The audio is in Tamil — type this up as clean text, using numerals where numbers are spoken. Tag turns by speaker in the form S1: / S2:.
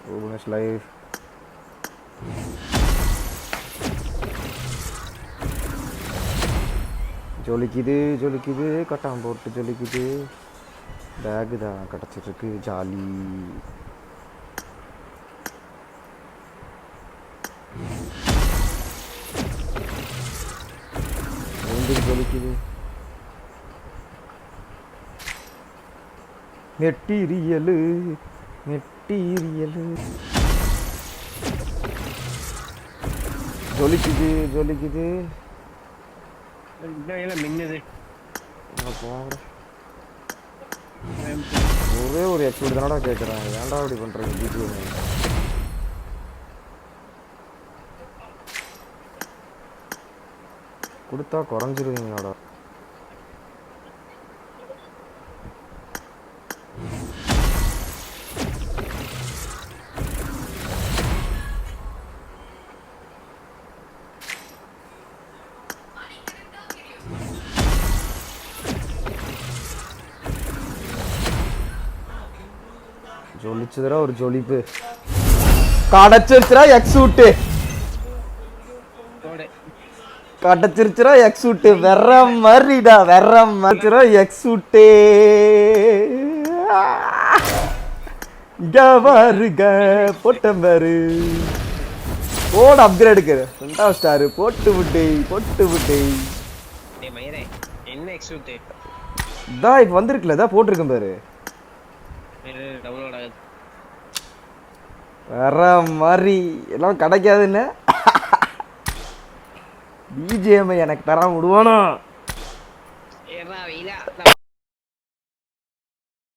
S1: Bunesh live. ஜொலிக்குது கட்டாம் போட்டு ஜொலிக்குது. பேகு தான் கிடச்சிருக்கு ஜாலி. ஜொலிக்குது மெட்டீரியலு ஜொலிக்குது
S2: மின்னுது.
S1: ஒரே ஒரு எக்ஸ்பீட் தானடா கேட்குறேன். ஏன்டா அப்படி பண்ணுறீங்க பிஜிஎம்? கொடுத்தா குறைஞ்சிருவீங்களாடா. ஜொலிச்சுதுரா ஒரு ஜொலிப்பு. கடச்சிருச்சுரா எக்ஸூட்டு. கடச்சிருச்சுரா எக்ஸூட்டு. வெற மாதிரிடா வெற மாதிரிச்சுரா எக்ஸூட்டே. பாருங்க போட்டம்பரு போட அப்கிரேடுக்கு 2 ஸ்டார் போட்டு விட்டே.
S2: என்ன எக்ஸூட்
S1: இதான் இப்போ வந்திருக்குல்ல, இதான் போட்டிருக்கேன் பாரு. வேற மாதிரி எல்லாம் கிடைக்காதுன்னு பிஜிஎம் எனக்கு தர விடுவானோ.